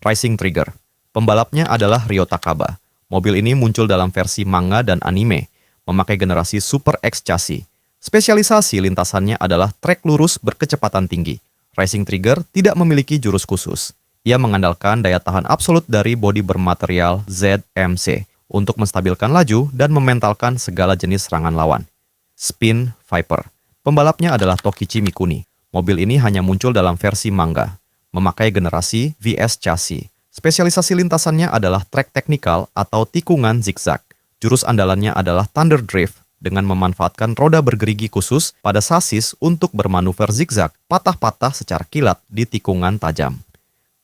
Rising Trigger. Pembalapnya adalah Ryo Takaba. Mobil ini muncul dalam versi manga dan anime, memakai generasi Super X chassis. Spesialisasi lintasannya adalah trek lurus berkecepatan tinggi. Rising Trigger tidak memiliki jurus khusus. Ia mengandalkan daya tahan absolut dari bodi bermaterial ZMC untuk menstabilkan laju dan mementalkan segala jenis serangan lawan. Spin Viper. Pembalapnya adalah Tokichi Mikuni. Mobil ini hanya muncul dalam versi manga, memakai generasi VS chassis. Spesialisasi lintasannya adalah trek teknikal atau tikungan zigzag. Jurus andalannya adalah Thunder Drift dengan memanfaatkan roda bergerigi khusus pada sasis untuk bermanuver zigzag patah-patah secara kilat di tikungan tajam.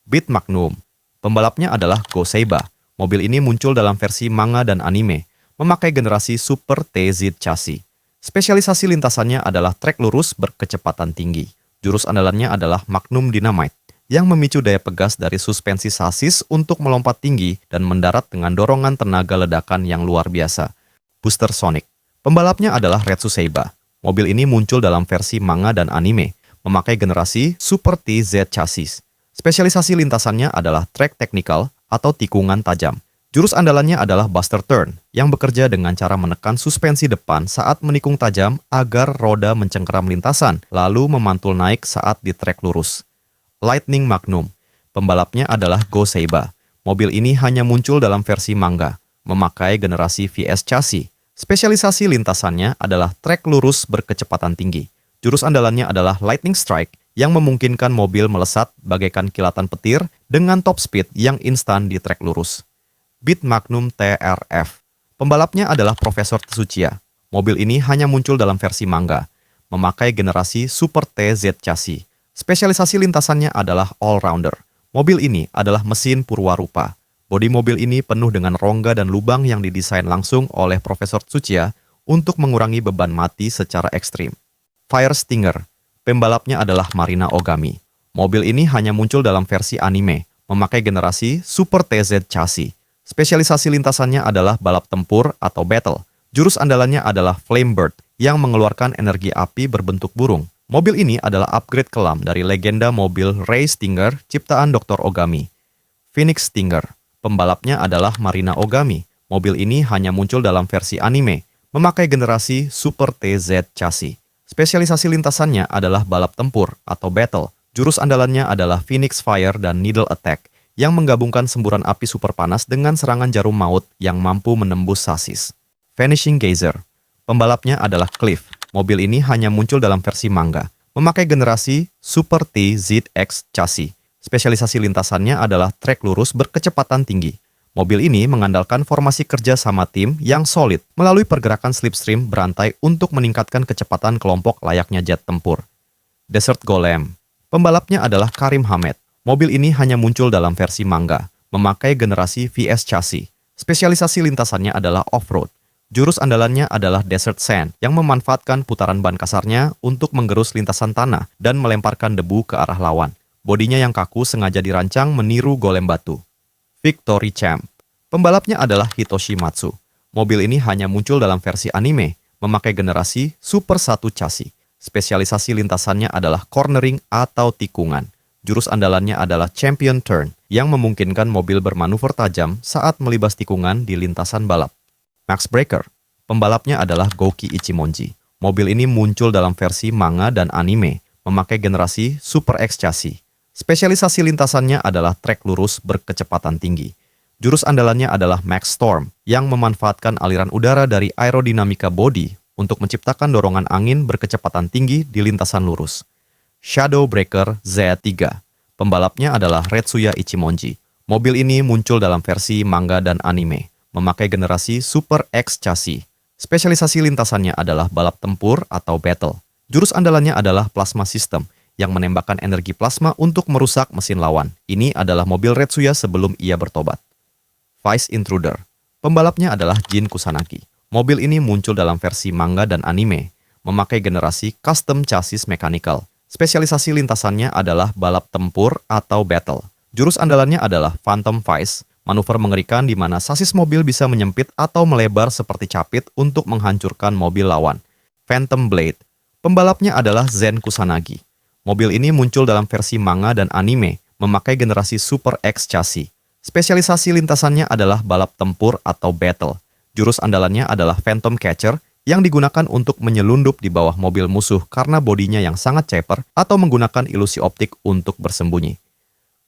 Beat Magnum. Pembalapnya adalah Go Seiba. Mobil ini muncul dalam versi manga dan anime, memakai generasi Super TZ chassis. Spesialisasi lintasannya adalah trek lurus berkecepatan tinggi. Jurus andalannya adalah Magnum Dynamite, yang memicu daya pegas dari suspensi sasis untuk melompat tinggi dan mendarat dengan dorongan tenaga ledakan yang luar biasa. Booster Sonic. Pembalapnya adalah Retsu Seiba. Mobil ini muncul dalam versi manga dan anime, memakai generasi Super TZ chassis. Spesialisasi lintasannya adalah trek teknikal atau tikungan tajam. Jurus andalannya adalah Buster Turn, yang bekerja dengan cara menekan suspensi depan saat menikung tajam agar roda mencengkeram lintasan, lalu memantul naik saat di trek lurus. Lightning Magnum. Pembalapnya adalah Go Seiba. Mobil ini hanya muncul dalam versi manga, memakai generasi VS chassis. Spesialisasi lintasannya adalah trek lurus berkecepatan tinggi. Jurus andalannya adalah Lightning Strike, yang memungkinkan mobil melesat bagaikan kilatan petir dengan top speed yang instan di trek lurus. Beat Magnum TRF. Pembalapnya adalah Profesor Tsuchiya. Mobil ini hanya muncul dalam versi manga, memakai generasi Super TZ chassis. Spesialisasi lintasannya adalah all-rounder. Mobil ini adalah mesin purwarupa. Bodi mobil ini penuh dengan rongga dan lubang yang didesain langsung oleh Profesor Tsuchiya untuk mengurangi beban mati secara ekstrim. Fire Stinger. Pembalapnya adalah Marina Ogami. Mobil ini hanya muncul dalam versi anime, memakai generasi Super TZ chassis. Spesialisasi lintasannya adalah balap tempur atau battle. Jurus andalannya adalah Flame Bird, yang mengeluarkan energi api berbentuk burung. Mobil ini adalah upgrade kelam dari legenda mobil Ray Stinger ciptaan Dr. Ogami. Phoenix Stinger. Pembalapnya adalah Marina Ogami. Mobil ini hanya muncul dalam versi anime, memakai generasi Super TZ chassis. Spesialisasi lintasannya adalah balap tempur atau battle. Jurus andalannya adalah Phoenix Fire dan Needle Attack, yang menggabungkan semburan api super panas dengan serangan jarum maut yang mampu menembus sasis. Vanishing Geyser. Pembalapnya adalah Cliff. Mobil ini hanya muncul dalam versi manga, memakai generasi Super TZX chassis. Spesialisasi lintasannya adalah trek lurus berkecepatan tinggi. Mobil ini mengandalkan formasi kerja sama tim yang solid melalui pergerakan slipstream berantai untuk meningkatkan kecepatan kelompok layaknya jet tempur. Desert Golem. Pembalapnya adalah Karim Hamed. Mobil ini hanya muncul dalam versi manga, memakai generasi VS chassis. Spesialisasi lintasannya adalah off-road. Jurus andalannya adalah Desert Sand, yang memanfaatkan putaran ban kasarnya untuk menggerus lintasan tanah dan melemparkan debu ke arah lawan. Bodinya yang kaku sengaja dirancang meniru golem batu. Victory Champ. Pembalapnya adalah Hitoshi Matsu. Mobil ini hanya muncul dalam versi anime, memakai generasi Super 1 chassis. Spesialisasi lintasannya adalah cornering atau tikungan. Jurus andalannya adalah Champion Turn, yang memungkinkan mobil bermanuver tajam saat melibas tikungan di lintasan balap. Max Breaker. Pembalapnya adalah Gouki Ichimonji. Mobil ini muncul dalam versi manga dan anime, memakai generasi Super X chassis. Spesialisasi lintasannya adalah trek lurus berkecepatan tinggi. Jurus andalannya adalah Max Storm, yang memanfaatkan aliran udara dari aerodinamika bodi untuk menciptakan dorongan angin berkecepatan tinggi di lintasan lurus. Shadow Breaker Z3. Pembalapnya adalah Retsuya Ichimonji. Mobil ini muncul dalam versi manga dan anime, memakai generasi Super X chassis. Spesialisasi lintasannya adalah balap tempur atau battle. Jurus andalannya adalah Plasma System, yang menembakkan energi plasma untuk merusak mesin lawan. Ini adalah mobil Retsuya sebelum ia bertobat. Vice Intruder. Pembalapnya adalah Jin Kusanagi. Mobil ini muncul dalam versi manga dan anime, memakai generasi Custom Chassis Mechanical. Spesialisasi lintasannya adalah balap tempur atau battle. Jurus andalannya adalah Phantom Vice, manuver mengerikan di mana sasis mobil bisa menyempit atau melebar seperti capit untuk menghancurkan mobil lawan. Phantom Blade. Pembalapnya adalah Zen Kusanagi. Mobil ini muncul dalam versi manga dan anime, memakai generasi Super X chassis. Spesialisasi lintasannya adalah balap tempur atau battle. Jurus andalannya adalah Phantom Catcher yang digunakan untuk menyelundup di bawah mobil musuh karena bodinya yang sangat ceper atau menggunakan ilusi optik untuk bersembunyi.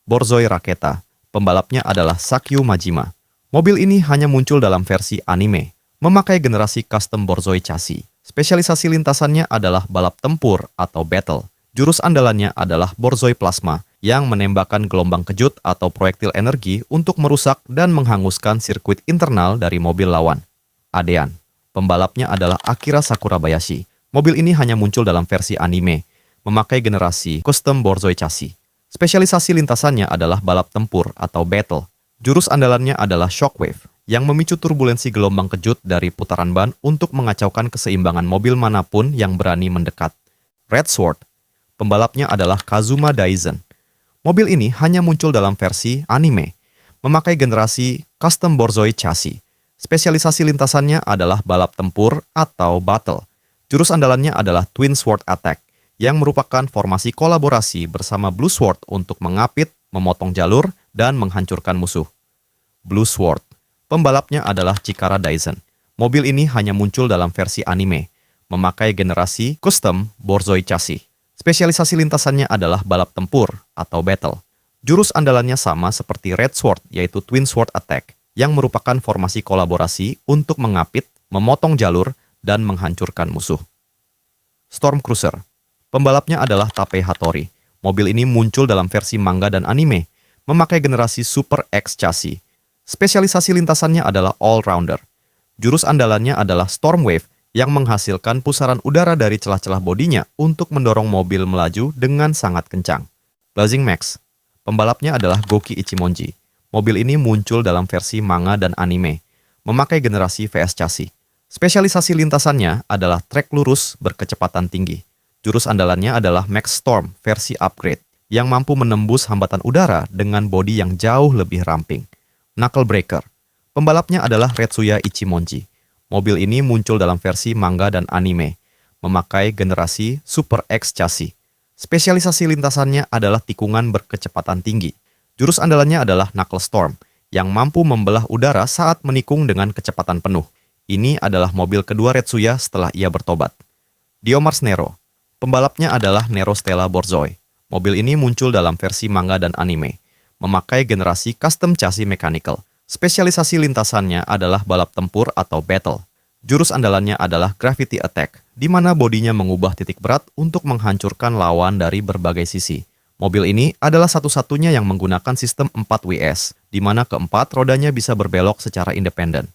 Borzoi Raketa, pembalapnya adalah Sakyu Majima. Mobil ini hanya muncul dalam versi anime, memakai generasi custom Borzoi chassis. Spesialisasi lintasannya adalah balap tempur atau battle. Jurus andalannya adalah Borzoi Plasma yang menembakkan gelombang kejut atau proyektil energi untuk merusak dan menghanguskan sirkuit internal dari mobil lawan. Adean, pembalapnya adalah Akira Sakurabayashi. Mobil ini hanya muncul dalam versi anime, memakai generasi custom Borzoi chassis. Spesialisasi lintasannya adalah balap tempur atau battle. Jurus andalannya adalah Shockwave yang memicu turbulensi gelombang kejut dari putaran ban untuk mengacaukan keseimbangan mobil manapun yang berani mendekat. Red Sword, pembalapnya adalah Kazuma Daizen. Mobil ini hanya muncul dalam versi anime, memakai generasi custom Borzoi chassis. Spesialisasi lintasannya adalah balap tempur atau battle. Jurus andalannya adalah Twin Sword Attack, yang merupakan formasi kolaborasi bersama Blue Sword untuk mengapit, memotong jalur, dan menghancurkan musuh. Blue Sword, pembalapnya adalah Chikara Daizen. Mobil ini hanya muncul dalam versi anime, memakai generasi custom Borzoi chassis. Spesialisasi lintasannya adalah balap tempur atau battle. Jurus andalannya sama seperti Red Sword, yaitu Twin Sword Attack, yang merupakan formasi kolaborasi untuk mengapit, memotong jalur, dan menghancurkan musuh. Storm Cruiser, pembalapnya adalah Tape Hattori. Mobil ini muncul dalam versi manga dan anime, memakai generasi Super X chassis. Spesialisasi lintasannya adalah all-rounder. Jurus andalannya adalah Storm Wave yang menghasilkan pusaran udara dari celah-celah bodinya untuk mendorong mobil melaju dengan sangat kencang. Blazing Max, pembalapnya adalah Goki Ichimonji. Mobil ini muncul dalam versi manga dan anime, memakai generasi VS chassis. Spesialisasi lintasannya adalah trek lurus berkecepatan tinggi. Jurus andalannya adalah Max Storm versi upgrade, yang mampu menembus hambatan udara dengan bodi yang jauh lebih ramping. Knuckle Breaker, pembalapnya adalah Retsuya Ichimonji. Mobil ini muncul dalam versi manga dan anime, memakai generasi Super X chassis. Spesialisasi lintasannya adalah tikungan berkecepatan tinggi. Jurus andalannya adalah Knuckle Storm, yang mampu membelah udara saat menikung dengan kecepatan penuh. Ini adalah mobil kedua Retsuya setelah ia bertobat. Diomars Nero, pembalapnya adalah Nero Stella Borzoi. Mobil ini muncul dalam versi manga dan anime, memakai generasi custom chassis mechanical. Spesialisasi lintasannya adalah balap tempur atau battle. Jurus andalannya adalah Gravity Attack, di mana bodinya mengubah titik berat untuk menghancurkan lawan dari berbagai sisi. Mobil ini adalah satu-satunya yang menggunakan sistem 4WS, di mana keempat rodanya bisa berbelok secara independen.